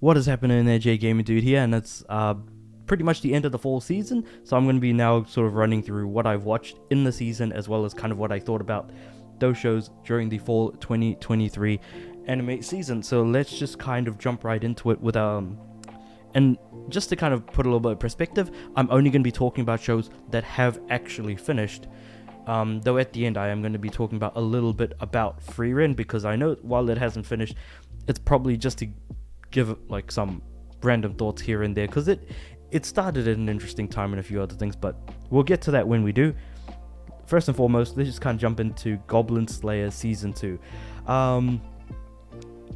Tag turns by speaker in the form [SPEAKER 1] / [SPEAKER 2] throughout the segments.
[SPEAKER 1] What is happening there, J Gamer Dude here, and it's pretty much the end of the fall season, so I'm going to be now sort of running through what I've watched in the season, as well as kind of what I thought about those shows during the fall 2023 anime season. So let's just kind of jump right into it with and just to kind of put a little bit of perspective, I'm only going to be talking about shows that have actually finished. Though at the end I am going to be talking about a little bit about Frieren, because I know while it hasn't finished, it's probably just to give like some random thoughts here and there, because it started at an interesting time and a few other things, but we'll get to that when we do. First and foremost, let's just kind of jump into Goblin Slayer Season 2.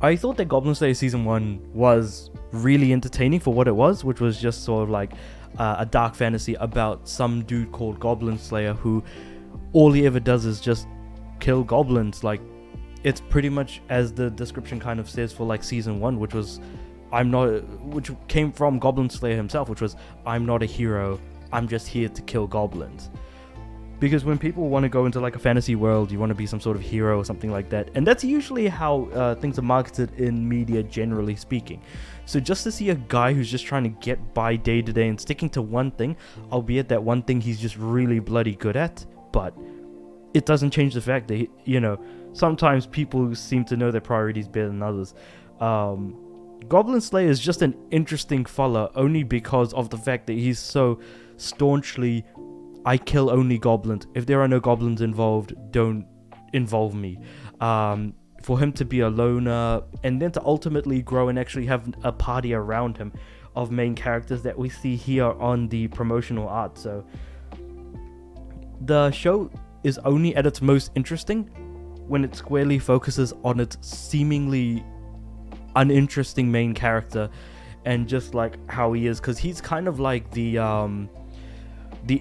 [SPEAKER 1] I thought that Goblin Slayer Season 1 was really entertaining for what it was, which was just sort of like a dark fantasy about some dude called Goblin Slayer who all he ever does is just kill goblins. Like, it's pretty much as the description kind of says for like Season 1, which came from Goblin Slayer himself, which was, I'm not a hero, I'm just here to kill goblins. Because when people want to go into like a fantasy world, you want to be some sort of hero or something like that, and that's usually how things are marketed in media, generally speaking. So just to see a guy who's just trying to get by day to day and sticking to one thing, albeit that one thing he's just really bloody good at, but it doesn't change the fact that, sometimes people seem to know their priorities better than others. Goblin Slayer is just an interesting fella, only because of the fact that he's so staunchly, I kill only goblins. If there are no goblins involved, don't involve me. For him to be a loner, and then to ultimately grow and actually have a party around him of main characters that we see here on the promotional art. So the show is only at its most interesting when it squarely focuses on its seemingly uninteresting main character and just like how he is, because he's kind of like the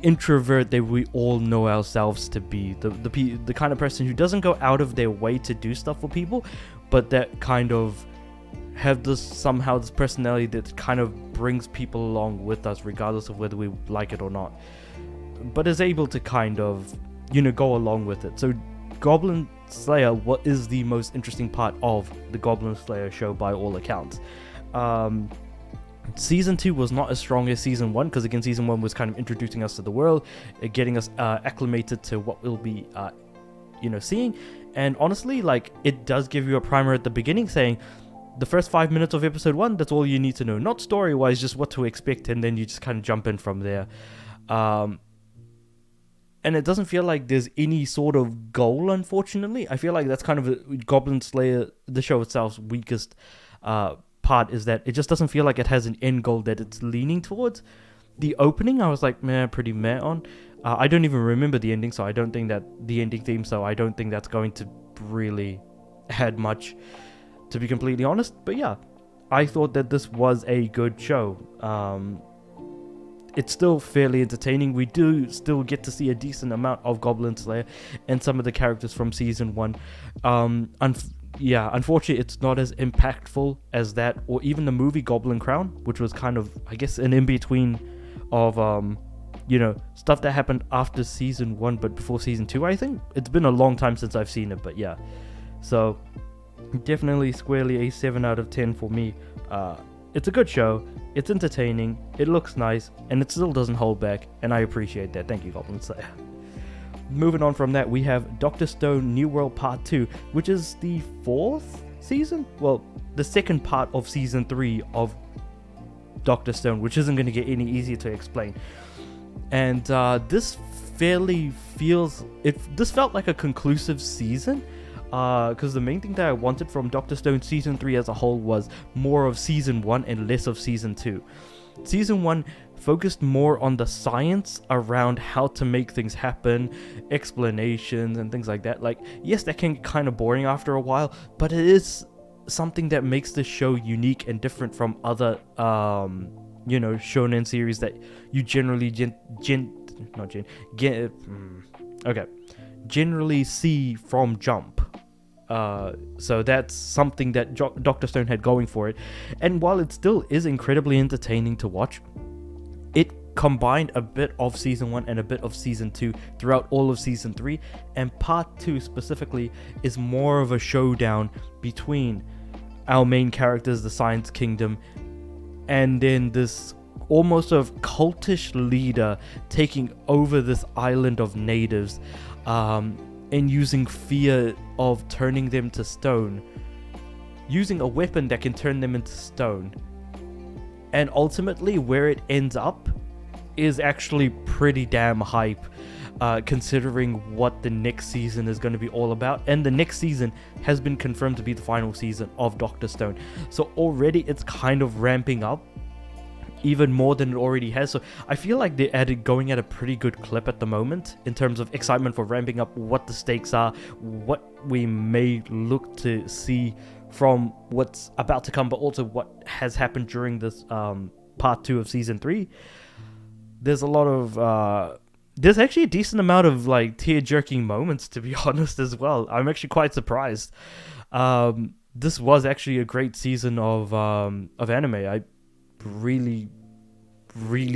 [SPEAKER 1] introvert that we all know ourselves to be, the kind of person who doesn't go out of their way to do stuff for people, but that kind of have this personality that kind of brings people along with us regardless of whether we like it or not, but is able to kind of go along with it. So Goblin Slayer, what is the most interesting part of the Goblin Slayer show by all accounts? Season 2 was not as strong as Season 1, because again, Season 1 was kind of introducing us to the world, getting us acclimated to what we'll be seeing. And honestly, like, it does give you a primer at the beginning saying the first 5 minutes of episode 1, that's all you need to know, not story wise, just what to expect, and then you just kind of jump in from there. And it doesn't feel like there's any sort of goal, unfortunately. I feel like that's kind of Goblin Slayer, the show itself's weakest part, is that it just doesn't feel like it has an end goal that it's leaning towards. The opening, I was like, pretty meh on. I don't even remember the ending, so I don't think that the ending theme, so I don't think that's going to really add much, to be completely honest. But yeah, I thought that this was a good show. It's still fairly entertaining. We do still get to see a decent amount of Goblin Slayer and some of the characters from Season 1. Unfortunately, it's not as impactful as that, or even the movie Goblin Crown, which was kind of, I guess, an in-between of, stuff that happened after Season 1, but before Season 2, I think. It's been a long time since I've seen it, but yeah. So, definitely squarely a 7 out of 10 for me. It's a good show, it's entertaining, it looks nice, and it still doesn't hold back, and I appreciate that. Thank you, Goblin Slayer. Moving on from that, we have Dr. Stone New World Part 2, which is the 4th season? Well, the second part of Season 3 of Dr. Stone, which isn't going to get any easier to explain. And this felt like a conclusive season, because the main thing that I wanted from Dr. Stone Season 3 as a whole was more of Season 1 and less of Season 2. Season 1 focused more on the science around how to make things happen, explanations and things like that. Like, yes, that can get kind of boring after a while, but it is something that makes the show unique and different from other shonen series that you generally generally see from Jump. So that's something that Dr. Stone had going for it. And while it still is incredibly entertaining to watch, it combined a bit of Season 1 and a bit of Season 2 throughout all of Season 3. And Part 2 specifically is more of a showdown between our main characters, the Science Kingdom, and then this almost of cultish leader taking over this island of natives, and using fear of turning them to stone, using a weapon that can turn them into stone. And ultimately where it ends up is actually pretty damn hype, considering what the next season is going to be all about. And the next season has been confirmed to be the final season of Dr. Stone, so already it's kind of ramping up even more than it already has. So I feel like they're going at a pretty good clip at the moment in terms of excitement for ramping up what the stakes are, what we may look to see from what's about to come, but also what has happened during this part 2 of season 3. There's a lot of there's actually a decent amount of like tear-jerking moments, to be honest, as well. I'm actually quite surprised. This was actually a great season of anime. I really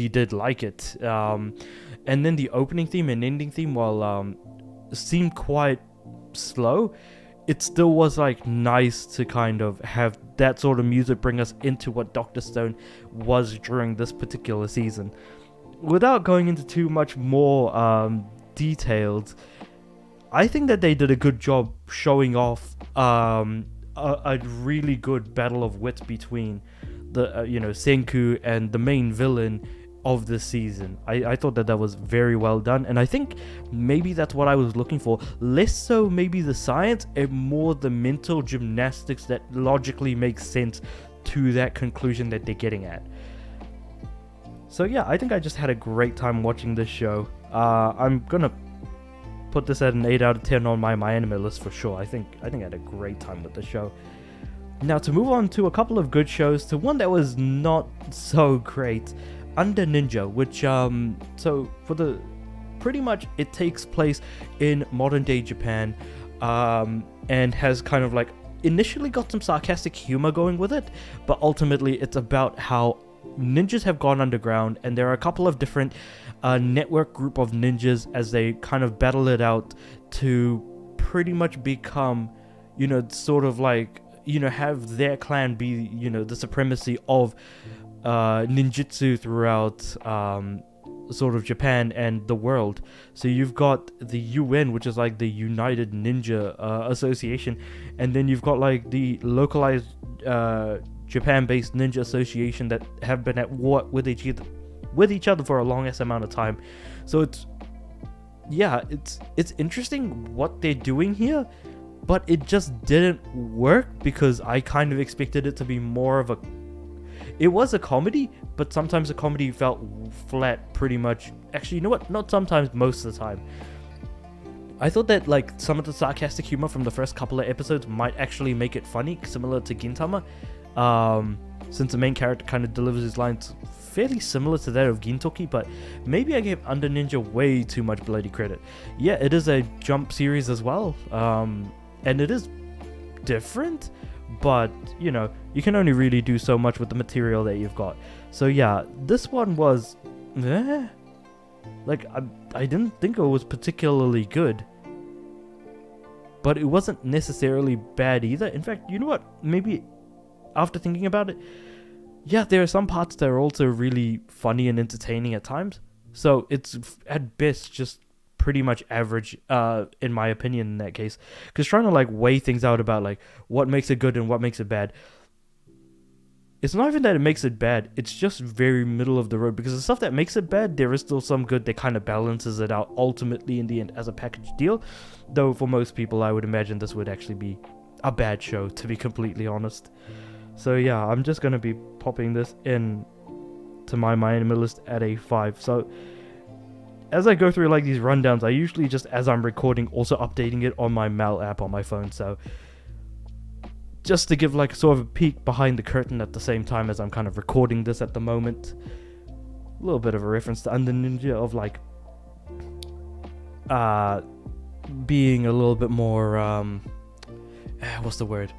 [SPEAKER 1] did like it. And then the opening theme and ending theme, while seemed quite slow, it still was like nice to kind of have that sort of music bring us into what Dr. Stone was during this particular season. Without going into too much more details, I think that they did a good job showing off a really good battle of wits between the Senku and the main villain of this season. I thought that was very well done, and I think maybe that's what I was looking for. Less so maybe the science and more the mental gymnastics that logically makes sense to that conclusion that they're getting at. So yeah, I think I just had a great time watching this show. I'm gonna put this at an 8 out of 10 on my anime list for sure. I think I had a great time with the show. Now to move on to a couple of good shows, to one that was not so great, Under Ninja, which so for the pretty much it takes place in modern day Japan, and has kind of like initially got some sarcastic humor going with it, but ultimately it's about how ninjas have gone underground, and there are a couple of different network group of ninjas as they kind of battle it out to pretty much become, sort of like, have their clan be, the supremacy of ninjutsu throughout sort of Japan and the world. So you've got the UN, which is like the United Ninja Association, and then you've got like the localized Japan-based ninja association that have been at war with each other for a long-ass amount of time. So it's interesting what they're doing here, but it just didn't work because I kind of expected it to be more of it was a comedy, but sometimes the comedy felt flat pretty much. Actually, you know what? Not sometimes, most of the time. I thought that like some of the sarcastic humor from the first couple of episodes might actually make it funny, similar to Gintama. Since the main character kind of delivers his lines fairly similar to that of Gintoki, but maybe I gave Under Ninja way too much bloody credit. Yeah, it is a Jump series as well, and it is different, but you can only really do so much with the material that you've got. So yeah, this one was like I didn't think it was particularly good, but it wasn't necessarily bad either. In fact, you know what, maybe after thinking about it, yeah, there are some parts that are also really funny and entertaining at times. So it's at best just pretty much average, in my opinion, in that case. Because trying to like weigh things out about like what makes it good and what makes it bad, it's not even that it makes it bad, it's just very middle of the road. Because the stuff that makes it bad, there is still some good that kind of balances it out ultimately in the end as a package deal. Though for most people, I would imagine this would actually be a bad show, to be completely honest. So yeah, I'm just going to be popping this in to my anime list at a 5. So as I go through like these rundowns, I usually just, as I'm recording, also updating it on my Mal app on my phone. So just to give like sort of a peek behind the curtain at the same time as I'm kind of recording this at the moment. A little bit of a reference to Under Ninja of like being a little bit more what's the word?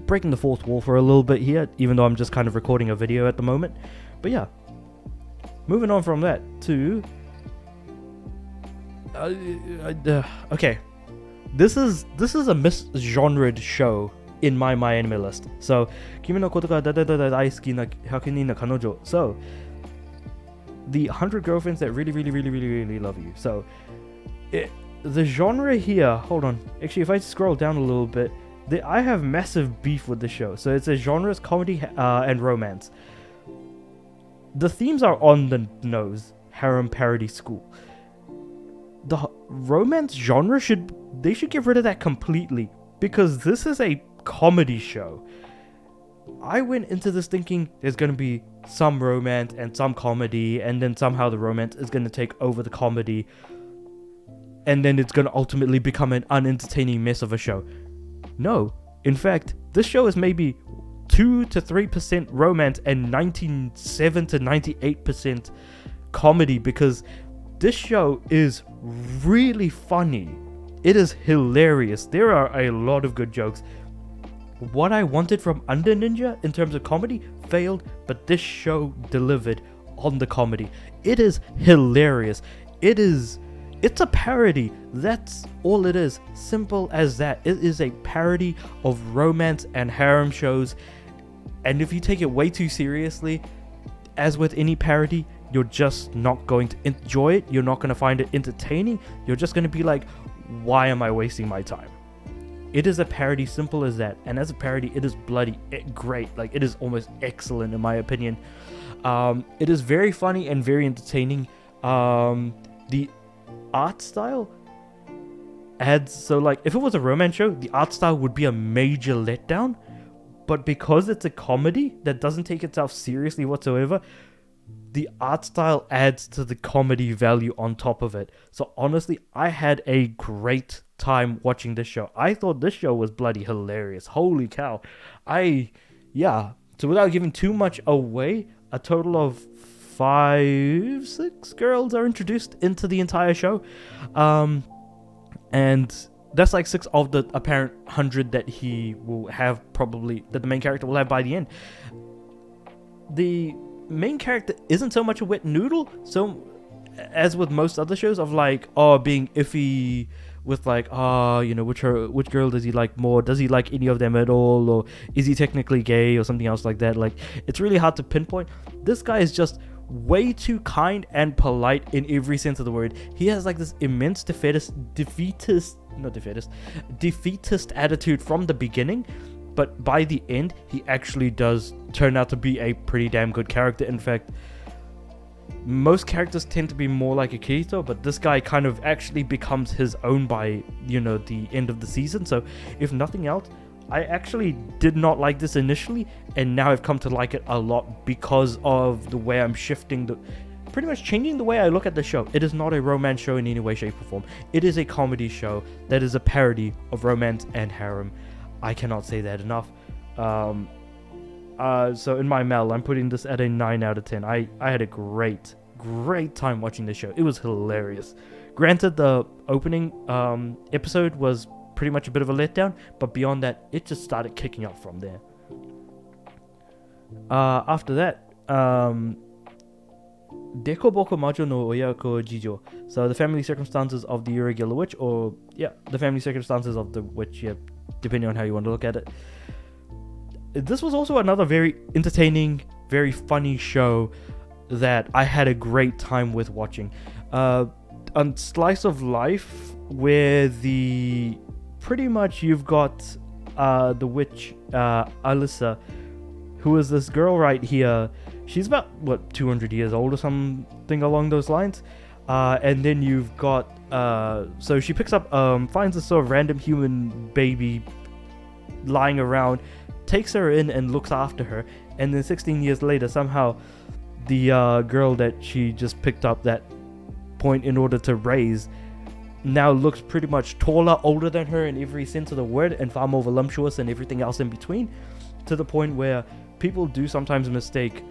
[SPEAKER 1] Breaking the fourth wall for a little bit here, even though I'm just kind of recording a video at the moment. But yeah, moving on from that to okay, this is a misgenred show in my My Anime list. So, 君のことが大好きな100人の彼女. So, the 100 girlfriends that really, really, really, really, really love you. So, the genre here, hold on. Actually, if I scroll down a little bit, I have massive beef with the show. So, it's a genres comedy and romance. The themes are on the nose. Harem parody school. The romance genre should get rid of that completely, because this is a comedy show. I went into this thinking there's going to be some romance and some comedy, and then somehow the romance is going to take over the comedy, and then it's going to ultimately become an unentertaining mess of a show. No, in fact, this show is maybe 2 to 3% romance and 97 to 98% comedy, because this show is really funny. It is hilarious. There are a lot of good jokes. What I wanted from Under Ninja in terms of comedy failed, but this show delivered on the comedy. It is hilarious. It's a parody. That's all it is. Simple as that. It is a parody of romance and harem shows. And if you take it way too seriously, as with any parody, you're just not going to enjoy it. You're not going to find it entertaining. You're just going to be like, why am I wasting my time? It is a parody, simple as that. And as a parody, it is bloody great. Like, it is almost excellent in my opinion. It is very funny and very entertaining. The art style adds, so like, if it was a romance show, the art style would be a major letdown. But because it's a comedy that doesn't take itself seriously whatsoever, the art style adds to the comedy value on top of it. So honestly, I had a great time watching this show. I thought this show was bloody hilarious. Holy cow. So without giving too much away, a total of 6 girls are introduced into the entire show. And that's like 6 of the apparent 100 that he will have, probably, that the main character will have by the end. The main character isn't so much a wet noodle, so as with most other shows of like, being iffy with like, which girl does he like more? Does he like any of them at all? Or is he technically gay or something else like that? Like, it's really hard to pinpoint. This guy is just way too kind and polite in every sense of the word. He has like this immense defeatist attitude from the beginning, but by the end, he actually does turn out to be a pretty damn good character. In fact, most characters tend to be more like a Kirito, but this guy kind of actually becomes his own by, the end of the season. So, if nothing else, I actually did not like this initially, and now I've come to like it a lot because of the way I'm pretty much changing the way I look at the show. It is not a romance show in any way, shape, or form. It is a comedy show that is a parody of romance and harem. I cannot say that enough. So in my Mel, I'm putting this at a 9 out of 10. I had a great time watching this show. It was hilarious. Granted, the opening episode was pretty much a bit of a letdown, but beyond that, it just started kicking up from there. After that, Deko Boko Majo no Oyako Jijo. So the family circumstances of the irregular witch, or the family circumstances of the witch, depending on how you want to look at it. This was also another very entertaining, very funny show that I had a great time with watching. A slice of life where pretty much you've got the witch Alyssa, who is this girl right here. She's about 200 years old or something along those lines. And then you've got so she picks up finds a sort of random human baby lying around, takes her in and looks after her, and then 16 years later, somehow the girl that she just picked up that point in order to raise now looks pretty much taller, older than her in every sense of the word, and far more voluptuous and everything else in between, to the point where people do sometimes mistake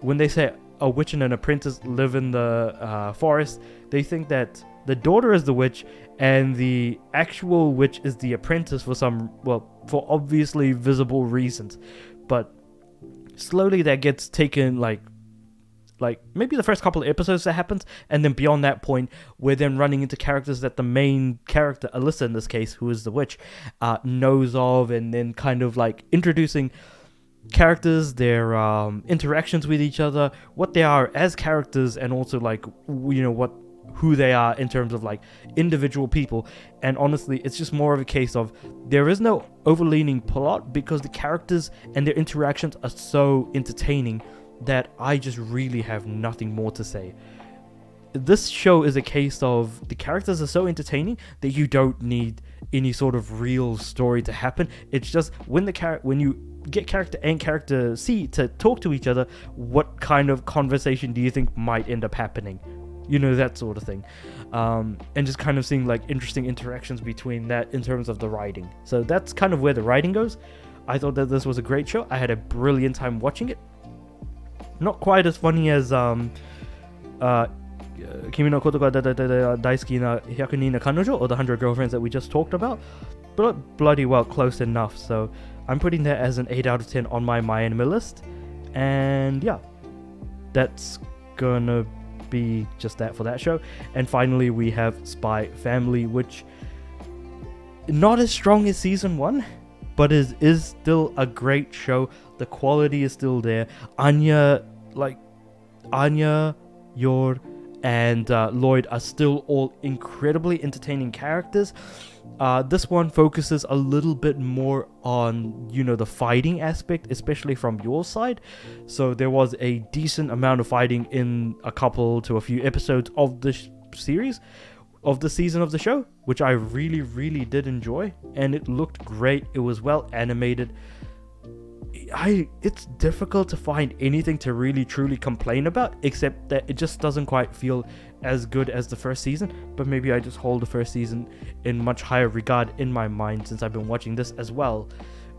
[SPEAKER 1] when they say a witch and an apprentice live in the forest. They think that the daughter is the witch and the actual witch is the apprentice for obviously visible reasons. But slowly that gets taken like maybe the first couple of episodes that happens, and then beyond that point, we're then running into characters that the main character, Alyssa in this case, who is the witch, knows of, and then kind of like introducing characters, their interactions with each other, what they are as characters, and also like who they are in terms of like individual people. And honestly, it's just more of a case of there is no overleaning plot because the characters and their interactions are so entertaining that I just really have nothing more to say. This show is a case of the characters are so entertaining that you don't need any sort of real story to happen. It's just when you get character A and character C to talk to each other, what kind of conversation do you think might end up happening? That sort of thing. And just kind of seeing like interesting interactions between that in terms of the writing. So that's kind of where the writing goes. I thought that this was a great show. I had a brilliant time watching it. Not quite as funny as Kimi no Koto ga Daisuki na 100人の彼女 or the 100 girlfriends that we just talked about, but bloody well close enough. So I'm putting that as an 8 out of 10 on my anime list. And yeah, that's gonna be just that for that show. And finally we have Spy Family, which not as strong as season 1, but is still a great show. The quality is still there. Anya, Yor, and Lloyd are still all incredibly entertaining characters. This one focuses a little bit more on, the fighting aspect, especially from your side. So there was a decent amount of fighting in a couple to a few episodes of the series, of the season of the show, which I really, really did enjoy. And it looked great. It was well animated. It's difficult to find anything to really truly complain about, except that it just doesn't quite feel as good as the first season. But maybe I just hold the first season in much higher regard in my mind since I've been watching this as well.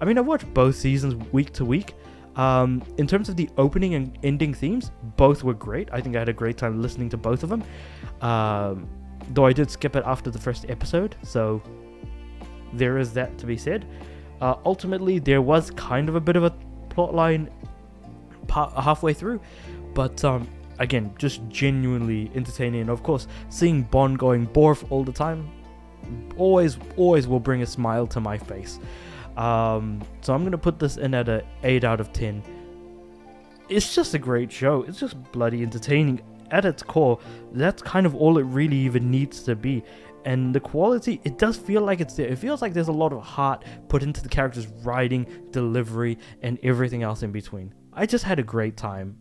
[SPEAKER 1] I mean, I've watched both seasons week to week. In terms of the opening and ending themes, both were great. I think I had a great time listening to both of them. Though I did skip it after the first episode, so there is that to be said. Ultimately, there was kind of a bit of a plot line halfway through, but again, just genuinely entertaining. And of course, seeing Bond going Borf all the time always will bring a smile to my face. So I'm gonna put this in at a 8 out of 10. It's just a great show. It's just bloody entertaining at its core. That's kind of all it really even needs to be. And the quality, it does feel like it's there. It feels like there's a lot of heart put into the characters' writing, delivery, and everything else in between. I just had a great time.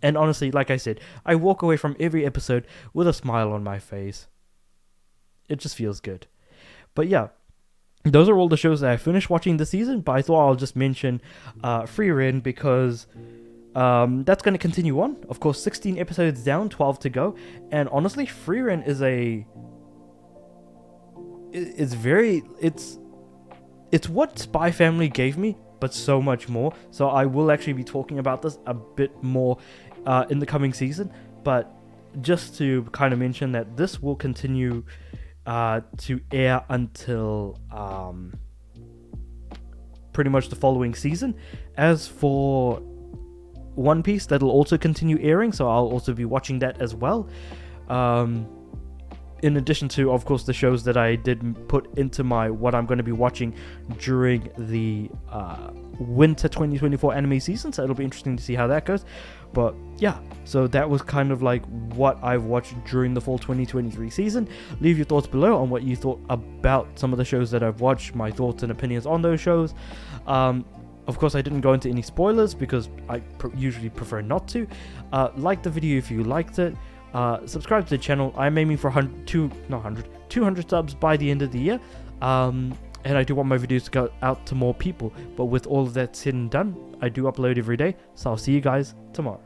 [SPEAKER 1] And honestly, like I said, I walk away from every episode with a smile on my face. It just feels good. But yeah, those are all the shows that I finished watching this season. But I thought I'll just mention Frieren because that's going to continue on. Of course, 16 episodes down, 12 to go. And honestly, Frieren is it's what Spy Family gave me, but so much more. So I will actually be talking about this a bit more in the coming season. But just to kind of mention that this will continue to air until pretty much the following season. As for One Piece, that'll also continue airing, so I'll also be watching that as well. In addition to, of course, the shows that I did put into what I'm going to be watching during the winter 2024 anime season, so it'll be interesting to see how that goes. But yeah, so that was kind of like what I've watched during the fall 2023 season. Leave your thoughts below on what you thought about some of the shows that I've watched, my thoughts and opinions on those shows. Of course, I didn't go into any spoilers because I usually prefer not to. Like the video if you liked it. Subscribe to the channel. I'm aiming for 200 subs by the end of the year. And I do want my videos to go out to more people. But with all of that said and done, I do upload every day. So I'll see you guys tomorrow.